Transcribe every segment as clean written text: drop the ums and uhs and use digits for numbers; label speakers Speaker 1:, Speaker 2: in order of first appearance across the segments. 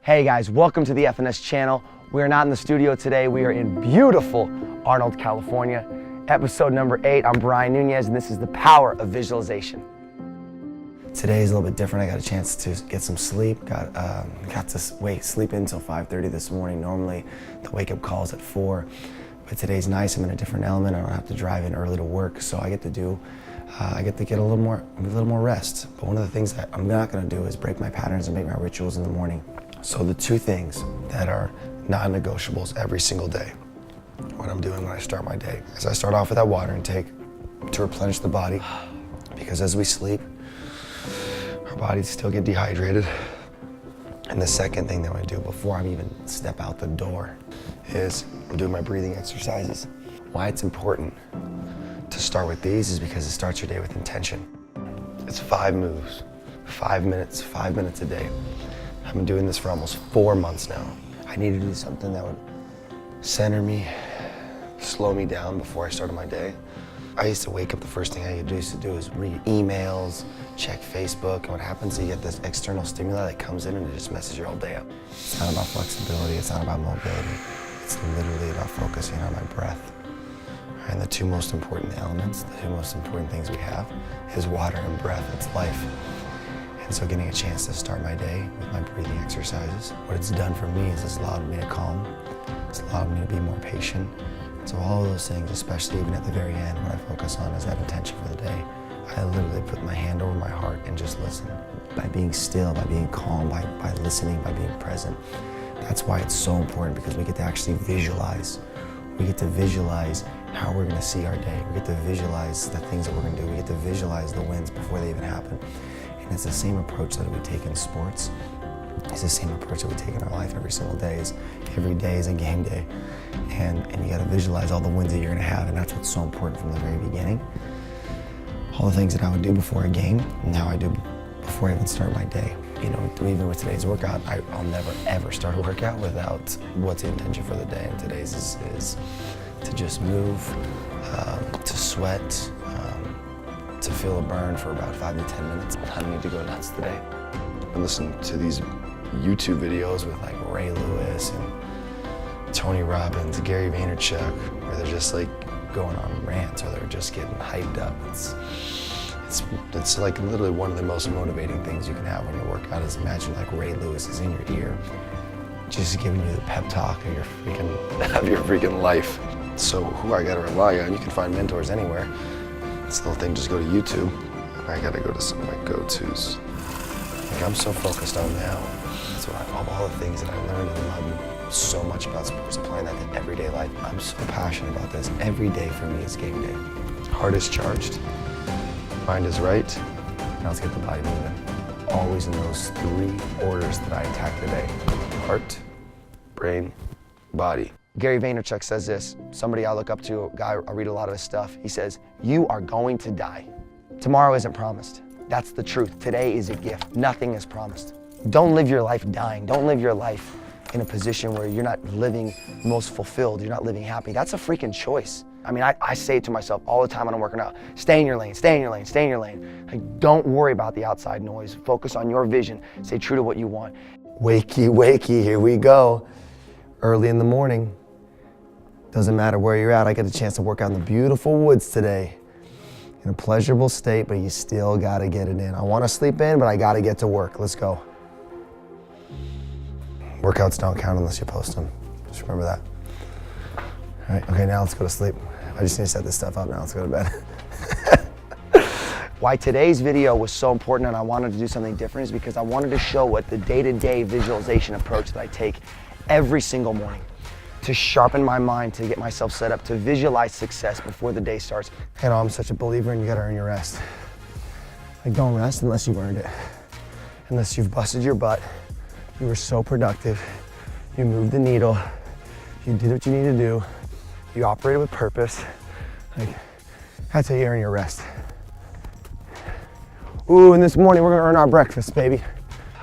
Speaker 1: Hey guys, welcome to the FNS channel. We are not in the studio today. We are in beautiful Arnold, California. Episode number 8. I'm Brian Nunez, and this is the power of visualization. Today is a little bit different. I got a chance to get some sleep. Got to sleep until 5:30 this morning. Normally, the wake-up call is at 4, but today's nice. I'm in a different element. I don't have to drive in early to work, so I get to get a little more rest. But one of the things that I'm not going to do is break my patterns and make my rituals in the morning. So the two things that are non-negotiables every single day, what I'm doing when I start my day, is I start off with that water intake to replenish the body, because as we sleep, our bodies still get dehydrated. And the second thing that I do before I even step out the door is I'm doing my breathing exercises. Why it's important to start with these is because it starts your day with intention. It's 5 moves, 5 minutes a day. I've been doing this for almost 4 months now. I needed to do something that would center me, slow me down before I started my day. I used to wake up, the first thing I used to do is read emails, check Facebook, and what happens is you get this external stimuli that comes in and it just messes your whole day up. It's not about flexibility, it's not about mobility. It's literally about focusing on my breath. And the two most important elements, the two most important things we have is water and breath. It's life. And so getting a chance to start my day with my breathing exercises, what it's done for me is it's allowed me to calm, it's allowed me to be more patient. So all of those things, especially even at the very end, what I focus on is that intention for the day. I literally put my hand over my heart and just listen. By being still, by being calm, by listening, by being present. That's why it's so important, because we get to actually visualize. We get to visualize how we're gonna see our day. We get to visualize the things that we're gonna do. We get to visualize the wins before they even happen. And it's the same approach that we take in sports. It's the same approach that we take in our life every single day. Every day is a game day. And you gotta visualize all the wins that you're gonna have, and that's what's so important from the very beginning. All the things that I would do before a game, now I do before I even start my day. You know, even with today's workout, I'll never ever start a workout without what's the intention for the day. And today's is to just move, to sweat, to feel a burn for about 5 to 10 minutes. I don't need to go nuts today. I listen to these YouTube videos with like Ray Lewis and Tony Robbins, Gary Vaynerchuk, where they're just like going on rants or they're just getting hyped up. It's like literally one of the most motivating things you can have when you work out is imagine like Ray Lewis is in your ear, just giving you the pep talk of your freaking life. So who I gotta rely on, you can find mentors anywhere. This little thing, just go to YouTube. I gotta go to some of my go-tos. Like I'm so focused on now. So of all the things that I learned and love so much about sports, applying that to everyday life. I'm so passionate about this. Every day for me is game day. Heart is charged, mind is right. Now let's get the body moving. Always in those 3 orders that I attack the day. Heart, brain, body. Gary Vaynerchuk says this, somebody I look up to, a guy, I read a lot of his stuff. He says, you are going to die. Tomorrow isn't promised. That's the truth. Today is a gift. Nothing is promised. Don't live your life dying. Don't live your life in a position where you're not living most fulfilled. You're not living happy. That's a freaking choice. I mean, I say it to myself all the time when I'm working out. Stay in your lane, stay in your lane, stay in your lane. Like, don't worry about the outside noise. Focus on your vision. Stay true to what you want. Wakey, wakey, here we go. Early in the morning. Doesn't matter where you're at. I get a chance to work out in the beautiful woods today. In a pleasurable state, but you still gotta get it in. I wanna sleep in, but I gotta get to work. Let's go. Workouts don't count unless you post them. Just remember that. All right, okay, now let's go to sleep. I just need to set this stuff up now. Let's go to bed. Why today's video was so important and I wanted to do something different is because I wanted to show what the day-to-day visualization approach that I take every single morning to sharpen my mind, to get myself set up, to visualize success before the day starts. You know, I'm such a believer in you gotta earn your rest. Like, don't rest unless you've earned it. Unless you've busted your butt, you were so productive, you moved the needle, you did what you need to do, you operated with purpose. Like, that's how you earn your rest. Ooh, and this morning we're gonna earn our breakfast, baby.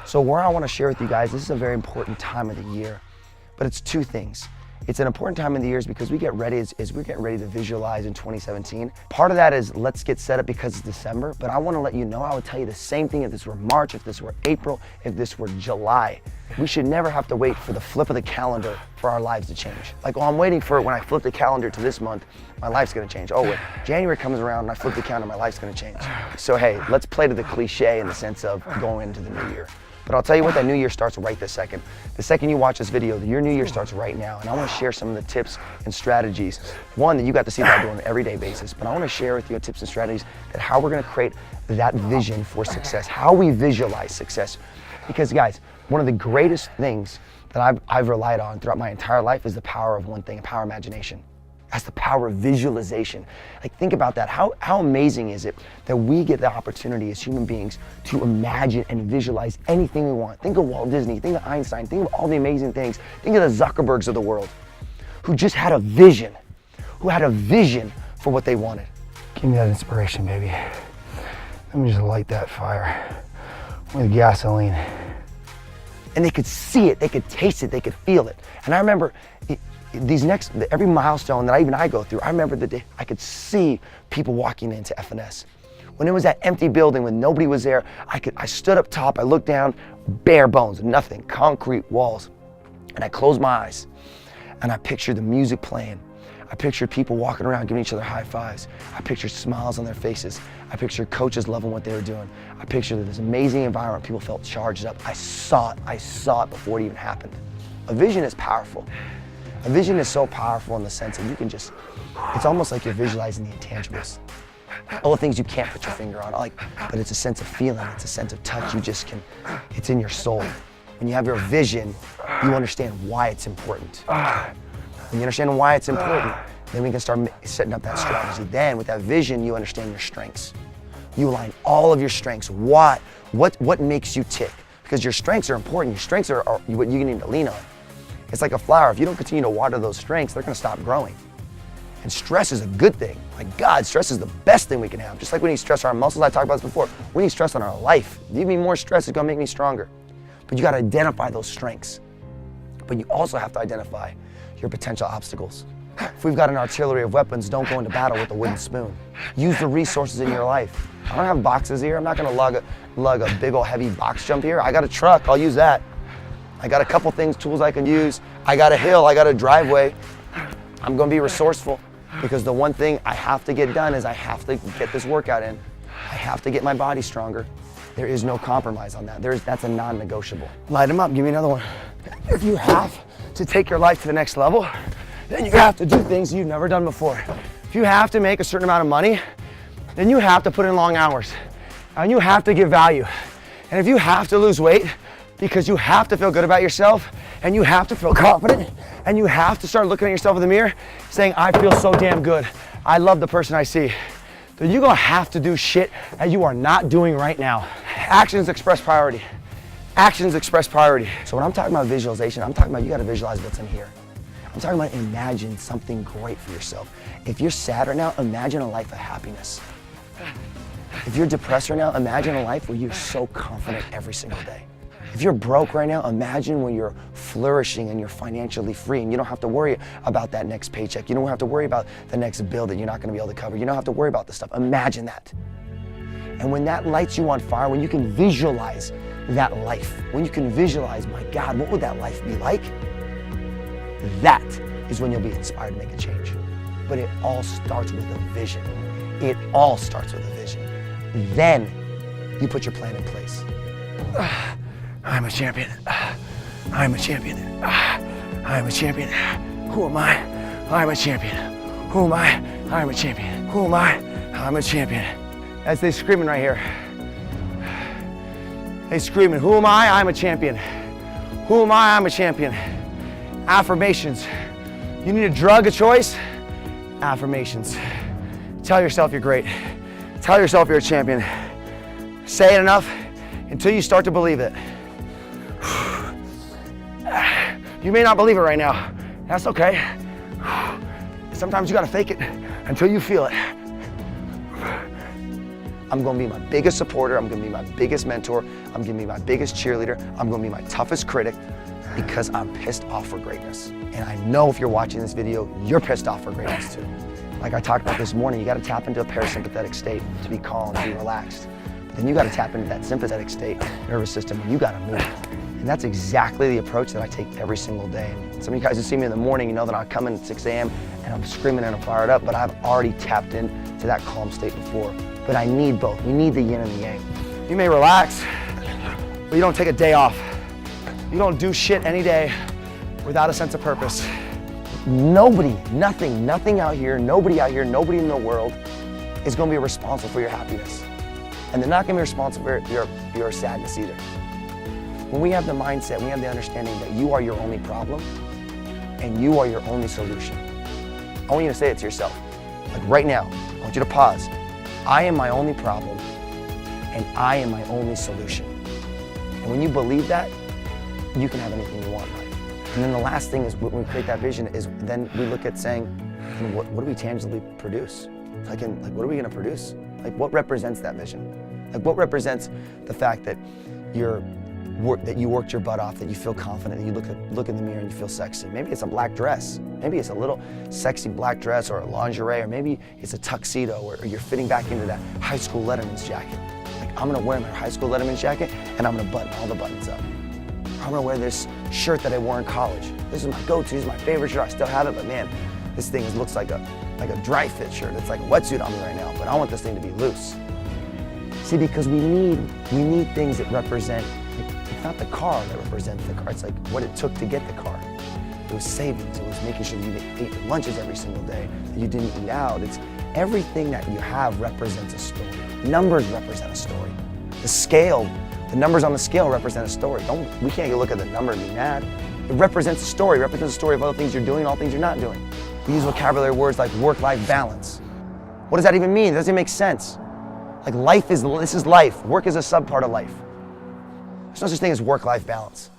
Speaker 1: So where I wanna share with you guys, this is a very important time of the year, but it's 2 things. It's an important time of the year because we get ready as we're getting ready to visualize in 2017. Part of that is let's get set up because it's December, but I want to let you know, I would tell you the same thing if this were March, if this were April, if this were July. We should never have to wait for the flip of the calendar for our lives to change. Like, oh, I'm waiting for when I flip the calendar to this month, my life's gonna change. Oh, when January comes around and I flip the calendar, my life's gonna change. So hey, let's play to the cliche in the sense of going into the new year. But I'll tell you what, that new year starts right this second. The second you watch this video, your new year starts right now. And I want to share some of the tips and strategies. One, that you got to see that I do on an everyday basis, but I want to share with you tips and strategies that how we're going to create that vision for success, how we visualize success. Because guys, one of the greatest things that I've relied on throughout my entire life is the power of one thing, the power of imagination. That's the power of visualization. Like, think about that. How amazing is it that we get the opportunity as human beings to imagine and visualize anything we want? Think of Walt Disney, think of Einstein, think of all the amazing things. Think of the Zuckerbergs of the world who just had a vision, for what they wanted. Give me that inspiration, baby. Let me just light that fire with gasoline. And they could see it, they could taste it, they could feel it. And I remember every milestone that I go through, I remember the day I could see people walking into FNS. When it was that empty building when nobody was there, I stood up top, I looked down, bare bones, nothing, concrete walls. And I closed my eyes and I pictured the music playing. I pictured people walking around giving each other high fives. I pictured smiles on their faces. I pictured coaches loving what they were doing. I pictured this amazing environment. People felt charged up. I saw it before it even happened. A vision is powerful. A vision is so powerful in the sense that you can just, it's almost like you're visualizing the intangibles. All the things you can't put your finger on, but it's a sense of feeling, it's a sense of touch, it's in your soul. When you have your vision, you understand why it's important. When you understand why it's important, then we can start setting up that strategy. Then with that vision, you understand your strengths. You align all of your strengths. What makes you tick? Because your strengths are important. Your strengths are what you need to lean on. It's like a flower. If you don't continue to water those strengths, they're gonna stop growing. And stress is a good thing. My God, stress is the best thing we can have. Just like we need stress on our muscles, I talked about this before, we need stress on our life. Give me more stress, it's gonna make me stronger. But you gotta identify those strengths. But you also have to identify your potential obstacles. If we've got an artillery of weapons, don't go into battle with a wooden spoon. Use the resources in your life. I don't have boxes here. I'm not gonna lug a big old heavy box jump here. I got a truck, I'll use that. I got a couple tools I can use. I got a hill, I got a driveway. I'm gonna be resourceful because the one thing I have to get done is I have to get this workout in. I have to get my body stronger. There is no compromise on that. That's a non-negotiable. Light them up, give me another one. If you have to take your life to the next level, then you have to do things you've never done before. If you have to make a certain amount of money, then you have to put in long hours. And you have to give value. And if you have to lose weight, because you have to feel good about yourself, and you have to feel confident, and you have to start looking at yourself in the mirror saying, I feel so damn good. I love the person I see. Then you're gonna have to do shit that you are not doing right now. Actions express priority. Actions express priority. So when I'm talking about visualization, I'm talking about you gotta visualize what's in here. I'm talking about imagine something great for yourself. If you're sad right now, imagine a life of happiness. If you're depressed right now, imagine a life where you're so confident every single day. If you're broke right now, imagine when you're flourishing and you're financially free and you don't have to worry about that next paycheck. You don't have to worry about the next bill that you're not gonna be able to cover. You don't have to worry about this stuff. Imagine that. And when that lights you on fire, when you can visualize that life, when you can visualize, my God, what would that life be like? That is when you'll be inspired to make a change. But it all starts with a vision. It all starts with a vision. Then you put your plan in place. I'm a champion. I'm a champion. I'm a champion. Who am I? I'm a champion. Who am I? I'm a champion. Who am I? I'm a champion. As they screaming right here. They screaming, who am I? I'm a champion. Who am I? I'm a champion. Affirmations. You need a drug of choice? Affirmations. Tell yourself you're great. Tell yourself you're a champion. Say it enough until you start to believe it. You may not believe it right now. That's okay. Sometimes you gotta fake it until you feel it. I'm gonna be my biggest supporter. I'm gonna be my biggest mentor. I'm gonna be my biggest cheerleader. I'm gonna be my toughest critic. because I'm pissed off for greatness. And I know if you're watching this video, you're pissed off for greatness too. Like I talked about this morning, you gotta tap into a parasympathetic state to be calm, to be relaxed. But then you gotta tap into that sympathetic state, nervous system, and you gotta move. And that's exactly the approach that I take every single day. And some of you guys who see me in the morning, you know that I come in at 6 a.m. and I'm screaming and I'm fired up, but I've already tapped into that calm state before. But I need both. We need the yin and the yang. You may relax, but you don't take a day off. You don't do shit any day without a sense of purpose. Nobody, nothing out here, nobody in the world is gonna be responsible for your happiness. And they're not gonna be responsible for your sadness either. When we have the mindset, we have the understanding that you are your only problem and you are your only solution. I want you to say it to yourself. Like right now, I want you to pause. I am my only problem and I am my only solution. And when you believe that, you can have anything you want in life. And then the last thing is when we create that vision is then we look at saying, what do we tangibly produce? Like what are we gonna produce? Like what represents that vision? Like what represents the fact that you worked your butt off, that you feel confident, that you look in the mirror and you feel sexy. Maybe it's a black dress. Maybe it's a little sexy black dress or a lingerie, or maybe it's a tuxedo or you're fitting back into that high school Letterman's jacket. Like I'm gonna wear my high school Letterman's jacket and I'm gonna button all the buttons up. I'm gonna wear this shirt that I wore in college. This is my go-to, this is my favorite shirt. I still have it, but man, this thing looks like a dry fit shirt. It's like a wetsuit on me right now, but I want this thing to be loose. See, because we need things that represent, it's not the car that represents the car, it's like what it took to get the car. It was savings, it was making sure that you ate your lunches every single day, that you didn't eat out. It's everything that you have represents a story. Numbers represent a story. The numbers on the scale represent a story. We can't look at the number and be mad. It represents a story. It represents a story of all the things you're doing and all the things you're not doing. We use vocabulary words like work-life balance. What does that even mean? It doesn't make sense. Like this is life. Work is a sub-part of life. There's no such thing as work-life balance.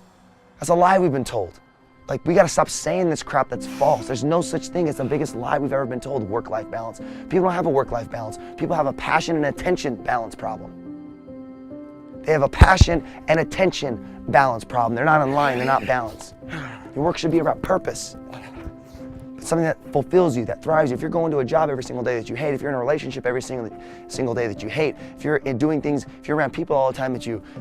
Speaker 1: That's a lie we've been told. Like we gotta stop saying this crap that's false. There's no such thing. It's the biggest lie we've ever been told, work-life balance. People don't have a work-life balance. People have a passion and attention balance problem. They have a passion and attention balance problem. They're not in line, they're not balanced. Your work should be about purpose. Something that fulfills you, that thrives you. If you're going to a job every single day that you hate, if you're in a relationship every single day that you hate, if you're doing things, if you're around people all the time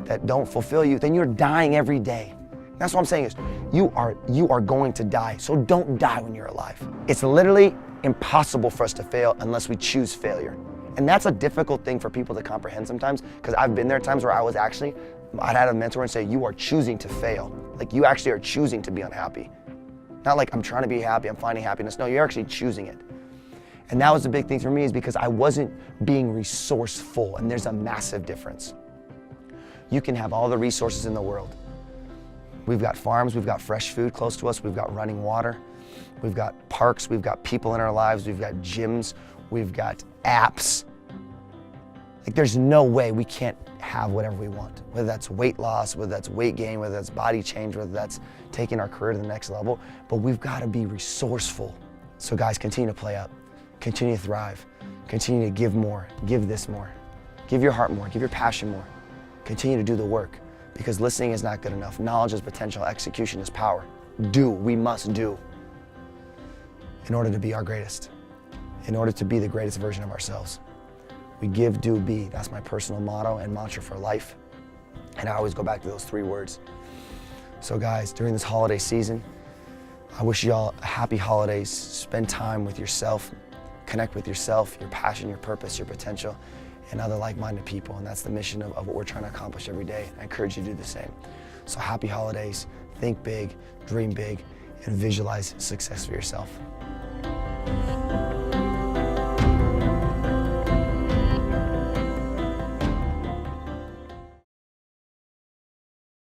Speaker 1: that don't fulfill you, then you're dying every day. That's what I'm saying is, you are going to die. So don't die when you're alive. It's literally impossible for us to fail unless we choose failure. And that's a difficult thing for people to comprehend sometimes, because I've been there at times where I'd had a mentor and say, you are choosing to fail. Like you actually are choosing to be unhappy. Not like I'm trying to be happy, I'm finding happiness. No, you're actually choosing it. And that was the big thing for me, is because I wasn't being resourceful, and there's a massive difference. You can have all the resources in the world. We've got farms, we've got fresh food close to us, we've got running water, we've got parks, we've got people in our lives, we've got gyms, we've got apps. Like there's no way we can't have whatever we want, whether that's weight loss, whether that's weight gain, whether that's body change, whether that's taking our career to the next level, but we've got to be resourceful. So guys, continue to play up, continue to thrive, continue to give more, give this more, give your heart more, give your passion more, continue to do the work, because listening is not good enough. Knowledge is potential, execution is power. We must do in order to be our greatest, in order to be the greatest version of ourselves. We give, do, be. That's my personal motto and mantra for life. And I always go back to those 3 words. So guys, during this holiday season, I wish you all happy holidays. Spend time with yourself, connect with yourself, your passion, your purpose, your potential, and other like-minded people. And that's the mission of what we're trying to accomplish every day. I encourage you to do the same. So happy holidays, think big, dream big, and visualize success for yourself.